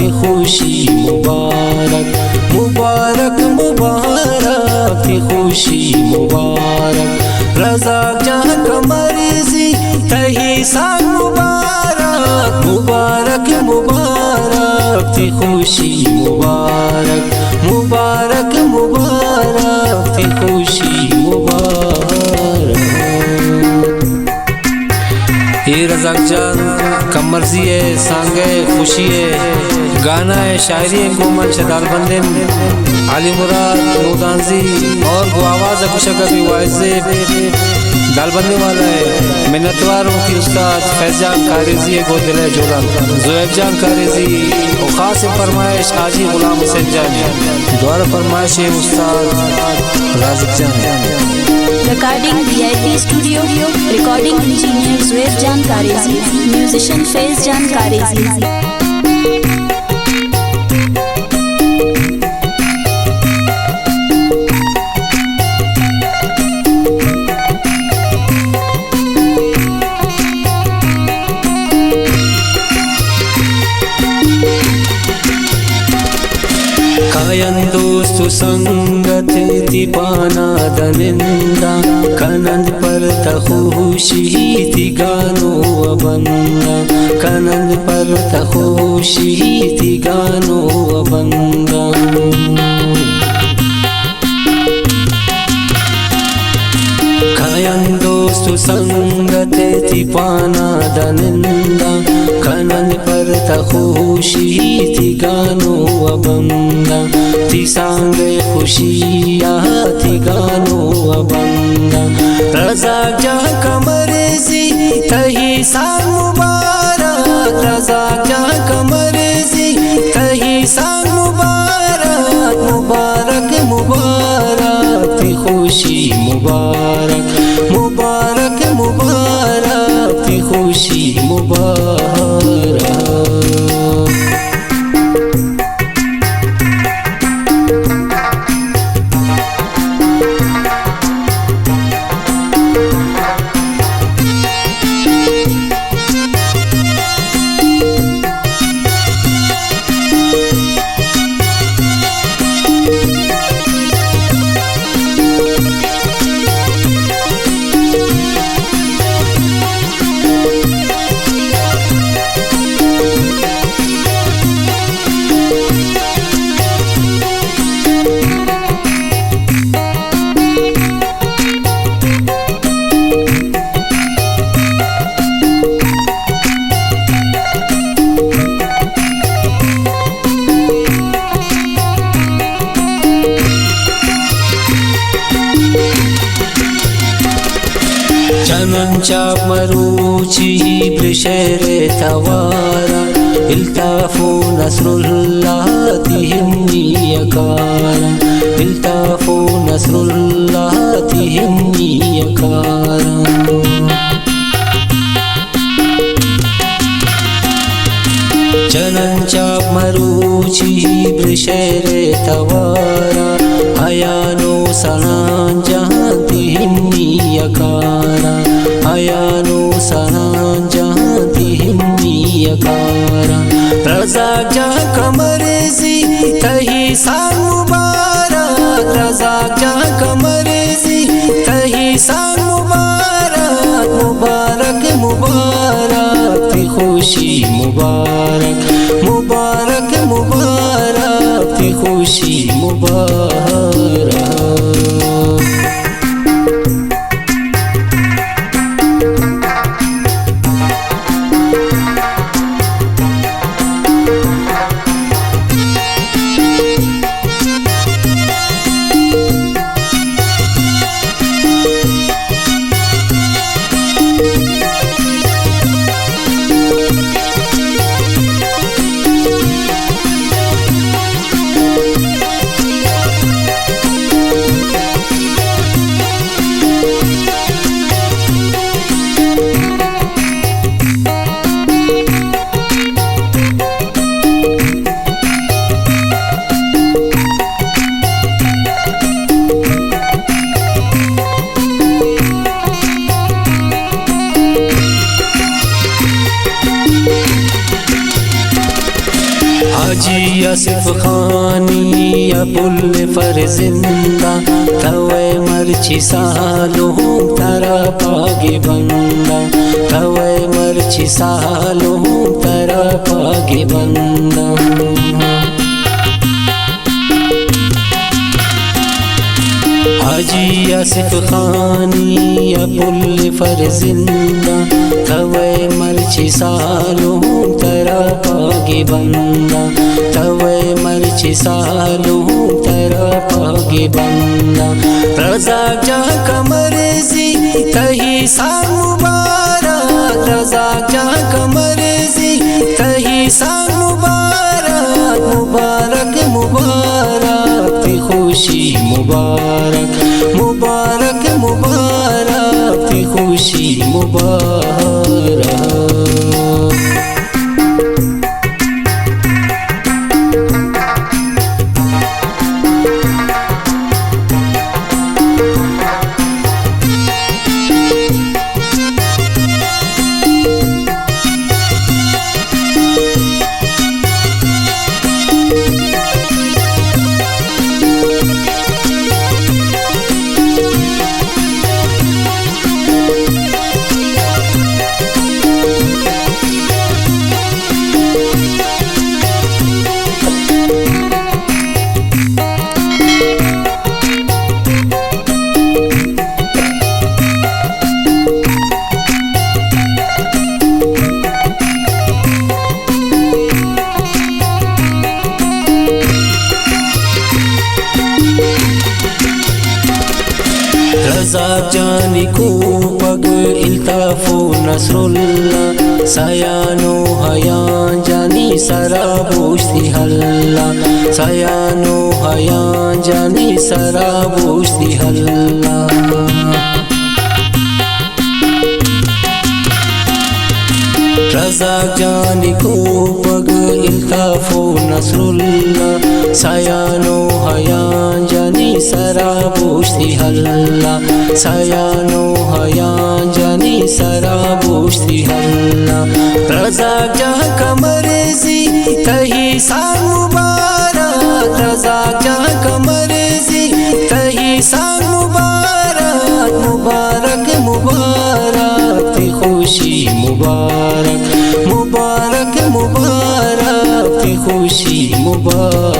थी खुशी मुबारक मुबारक मुबारक थी खुशी मुबारक रज़ा जहाँ का मर्जी तही साल मुबारक मुबारक मुबारक थी खुशी मुबारक मुबारक मुबारक थी खुशी मुबारक। ये रज़ाक जान का मर्जी है, सांग है, खुशी है, गाना है, शायरी है, कोमल शदाल बंदन आली मुराद नूदानजी और वो आवाज़ है कुछ कभी वाइज़े दाल बनने वाला है। मिन्नतवार हूँ कि उस्ताद फैज़ान कारेज़ी है गोदिल है जोला ज़ुएब जान कारेज़ी और ख़ास फरमाइश हाजी गुलाम हुसैन जान द्वारा फरमाइश है उस्ताद राज़िक जान। Recording VIP Studio, recording engineer Zueb Jan Karezi, musician Faiz Jan Karezi. कायन दोस्तु संगत थी पाना दनिंदा कनंद पर तखुशी थी गानो अबंदा कनंद पर तखुशी थी गानो अबंदा। कायन दोस्तु संगत थी पाना दनिंदा कनंद पर तखुशी थी गानो अबंदा थी सांग खुशिया थी गानो अबंदा रज़ाक जहाँ का मर्जी तही सांग मुबारक रज़ाक जहाँ का मर्जी तही सांग मुबारक मुबारक मुबारक थी खुशी मुबारक मुबारक मुबारक थी खुशी मुबारक। चाप मरूची ब्रिशेरे तवारा इल्ताफो नसरुल्लाह तिहिम यकारा इल्ताफो नसरुल्लाह तिहिम यकारा। चनन चाप मरूची ब्रिशेरे तवारा हयानो सनान जहाँ तिहिम यकारा हयानो सनान जहाँ तिहिम यकारा रज़ाक जहाँ का मर्जी तही सांग मुबारक रज़ाक जहाँ का मर्जी तही सांग मुबारक मुबारक मुबारक थी खुशी मुबारक मुबारक मुबारक थी खुशी मुबारक। हाजी आसिफ खानी अबुल फरजिंदा तवे मर्ची सालो तारा पागे बंदा तवे मर्ची सालो तारा पागे बंदा हाजी आसिफ खानी अबुल फरजिंदा तवे मर्ची सालो तारा पागे बंदा तवे मर्ची सालो तारा पागे बंदा रजा जा कमरजी तही साल मुबारक रजा जा कमरजी तही साल मुबारक मुबारक मुबारक ती खुशी मुबारक मुबारक मुबारक ती खुशी मुबारक। रज़ाक जानी को पग इल्ताफो नसरुल्ला सयानो हयान जानी सराबोश्ती हल्ला सयानो हयान जानी सराबोश्ती हल्ला रज़ाक जानी को पग इल्ताफो नसरुल्ला सयानो हयान जानी सराबोश्ती हल्ला सयानो हयान जानी सराबोश्ती हल्ला रज़ाक जा कमरजी तही साल मुबारक रज़ाक जा कमरजी तही साल मुबारक मुबारक मुबारक ती खुशी मुबारक मुबारक मुबारक ती खुशी मुबारक।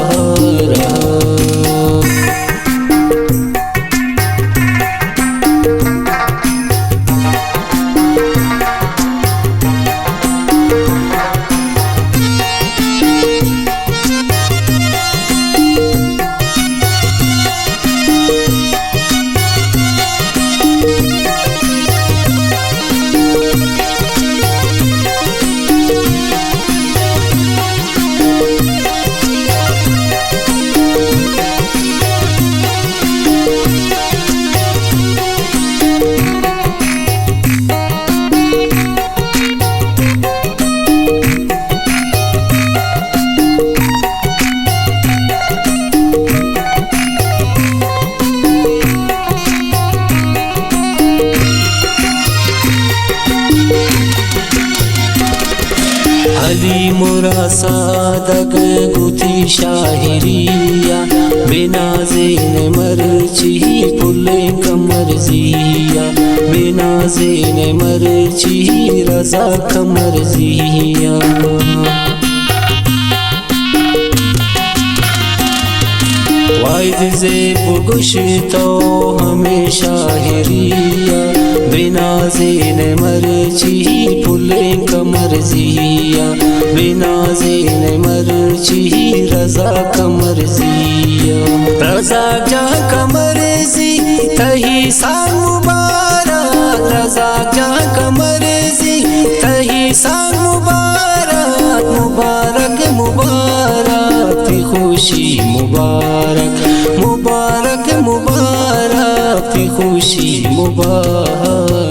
अली मुरा सादक गुथी शाहिरिया बेनाज़ेन मरची पुले कमरजिया बेनाज़ेन मरची रज़ा कमरजिया वाइद से पुगुश्तो हमेशा हिरिया बेनाज़ेन मरची पुले कमरजिया बेनाज़ेन मरची रज़ा कमरजिया रज़ाक जा कमरजी तही साल मुबारक रज़ाक जा कमरजी तही साल मुबारक मुबारक मुबारक ती खुशी मुबारक मुबारक मुबारक ती खुशी मुबारक।